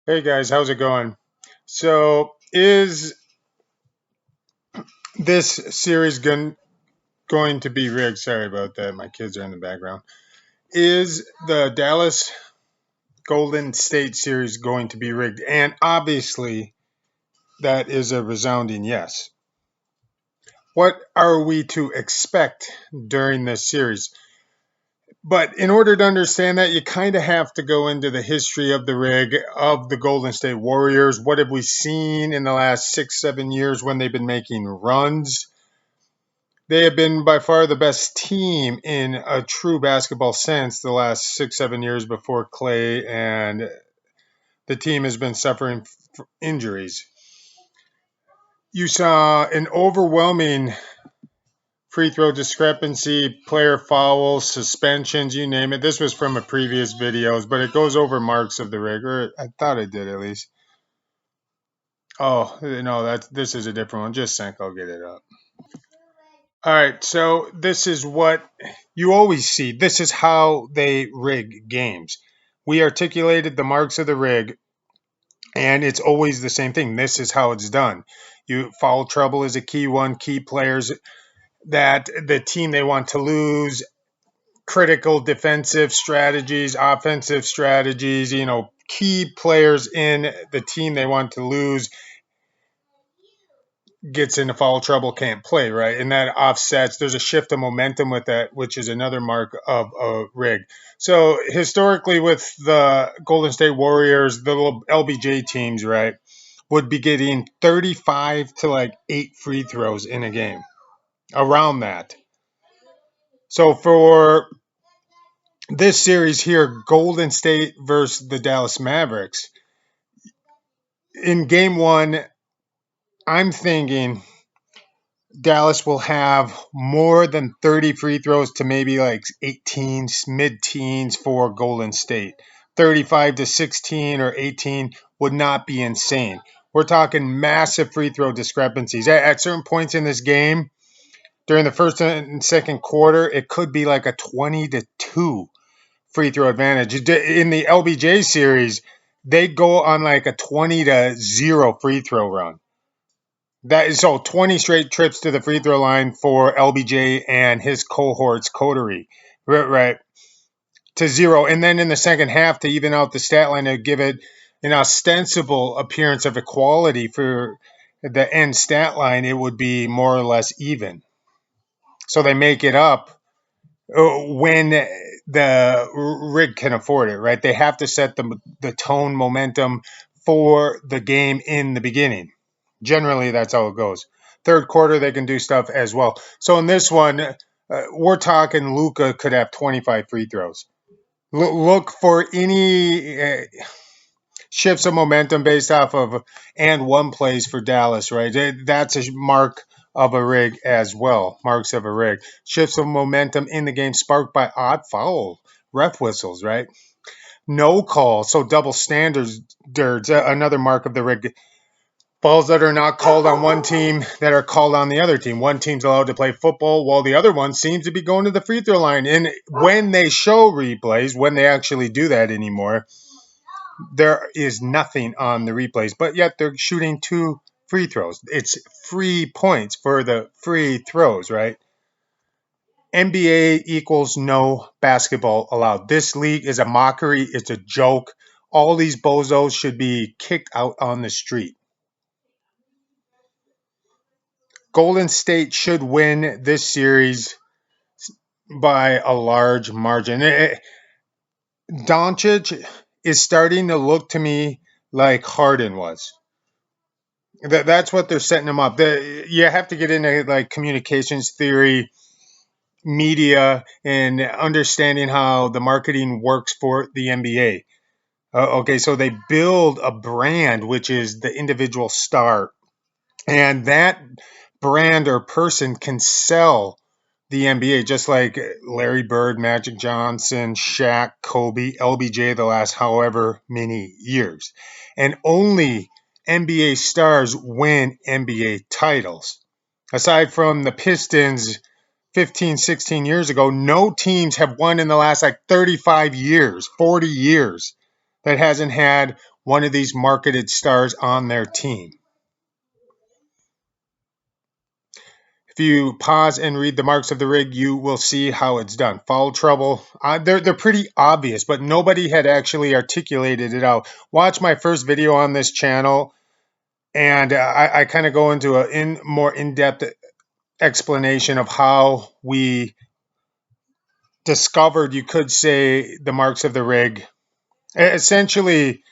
Hey guys, how's it going? So, is this series going to be rigged? Sorry about that. My kids are in the background. Is the Dallas Golden State series going to be rigged? And obviously, that is a resounding yes. What are we to expect during this series? But in order to understand that, you kind of have to go into the history of the rig of the Golden State Warriors. What have we seen in the last 6, 7 years when they've been making runs? They have been by far the best team in a true basketball sense the last 6, 7 years before Clay, and the team has been suffering injuries. You saw an overwhelming free throw discrepancy, player fouls, suspensions, you name it. This was from a previous videos, but it goes over marks of the rig, or I thought it did at least. Oh no, this is a different one. Just think, I'll get it up. All right, so this is what you always see. This is how they rig games. We articulated the marks of the rig, and it's always the same thing. This is how it's done. You foul trouble is a key one. Key players that the team they want to lose, critical defensive strategies, offensive strategies. Key players in the team they want to lose gets into foul trouble, can't play, right? And that offsets. There's a shift of momentum with that, which is another mark of a rig. So historically, with the Golden State Warriors, the little LBJ teams, right, would be getting 35 to like 8 free throws in a game, around that. So for this series here, Golden State versus the Dallas Mavericks, in game one, I'm thinking Dallas will have more than 30 free throws to maybe like 18, mid teens for Golden State. 35 to 16 or 18 would not be insane. We're talking massive free throw discrepancies. At certain points in this game, during the first and second quarter, it could be like a 20 to 2 free throw advantage. In the LBJ series, they go on like a 20 to 0 free throw run. That is so 20 straight trips to the free throw line for LBJ and his cohorts coterie, right, to 0. And then in the second half, to even out the stat line, to give it an ostensible appearance of equality for the end stat line, it would be more or less even. So they make it up when the rig can afford it, right? They have to set the tone, momentum for the game in the beginning. Generally, that's how it goes. Third quarter, they can do stuff as well. So in this one, we're talking Luka could have 25 free throws. Look for any shifts of momentum based off of and one plays for Dallas, right? That's a mark of a rig as well. Marks of a rig. Shifts of momentum in the game sparked by odd foul ref whistles, right? No call, so double standards. Another mark of the rig. Fouls that are not called on one team that are called on the other team. One team's allowed to play football while the other one seems to be going to the free throw line. And when they show replays, when they actually do that anymore, there is nothing on the replays, but yet they're shooting 2 free throws. It's free points for the free throws, right? NBA equals no basketball allowed. This league is a mockery. It's a joke. All these bozos should be kicked out on the street. Golden State should win this series by a large margin. Doncic is starting to look to me like Harden was. That's what they're setting him up. You have to get into like communications theory, media, and understanding how the marketing works for the NBA. Okay, so they build a brand, which is the individual star, and that brand or person can sell the NBA, just like Larry Bird, Magic Johnson, Shaq, Kobe, LBJ, the last however many years. And only NBA stars win NBA titles. Aside from the Pistons 15, 16 years ago, no teams have won in the last like 35 years, 40 years that hasn't had one of these marketed stars on their team. If you pause and read the marks of the rig, you will see how it's done. Foul trouble, they're pretty obvious, but nobody had actually articulated it out. Watch my first video on this channel, and I kind of go into a more in-depth explanation of how we discovered, you could say, the marks of the rig. Essentially,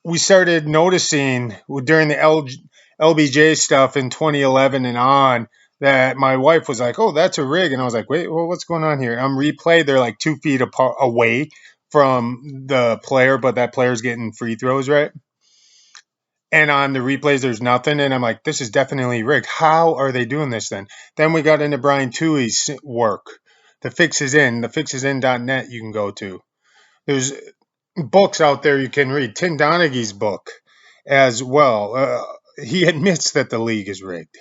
we started noticing during the LBJ stuff in 2011 and on that my wife was like, "Oh, that's a rig," and I was like, "Wait, well, what's going on here?" I'm replay; they're like 2 feet apart, away from the player, but that player's getting free throws, right? And on the replays, there's nothing, and I'm like, "This is definitely rigged. How are they doing this?" Then we got into Brian Tuohy's work. The fix is in. The fixesin.net you can go to. There's books out there you can read. Tim Donaghy's book as well. He admits that the league is rigged.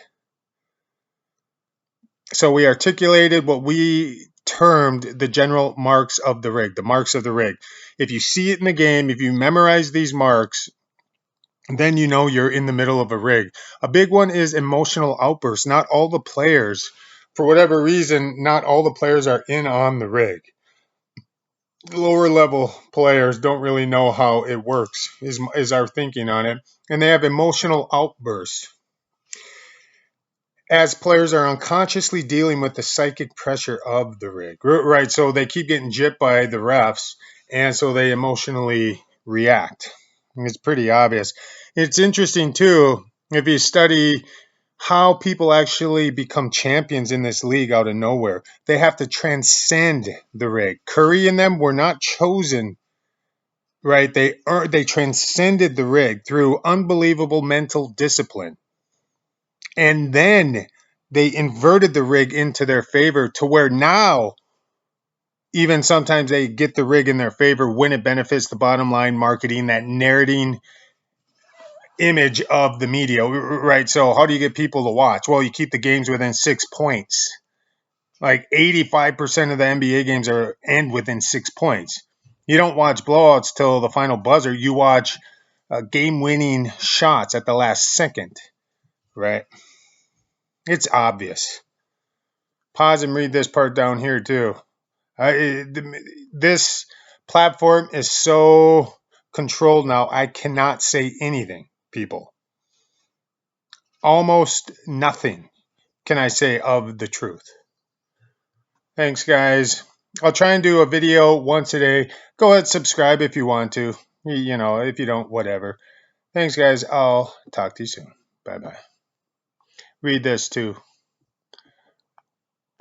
So we articulated what we termed the general marks of the rig, the marks of the rig. If you see it in the game, if you memorize these marks, then you know you're in the middle of a rig. A big one is emotional outbursts. Not all the players, for whatever reason, not all the players are in on the rig. Lower level players don't really know how it works, is our thinking on it. And they have emotional outbursts as players are unconsciously dealing with the psychic pressure of the rig, right? So they keep getting gypped by the refs, and so they emotionally react. And it's pretty obvious. It's interesting too if you study how people actually become champions in this league out of nowhere. They have to transcend the rig. Curry and them were not chosen, right? They transcended the rig through unbelievable mental discipline. And then they inverted the rig into their favor to where now even sometimes they get the rig in their favor when it benefits the bottom line marketing, that narrating image of the media, right? So how do you get people to watch? Well, you keep the games within 6 points. Like 85% of the NBA games end within 6 points. You don't watch blowouts till the final buzzer. You watch game-winning shots at the last second, right? It's obvious. Pause and read this part down here too. This platform is so controlled now, I cannot say anything, people. Almost nothing can I say of the truth. Thanks, guys. I'll try and do a video once a day. Go ahead, subscribe if you want to. You know, if you don't, whatever. Thanks, guys. I'll talk to you soon. Bye-bye. Read this too.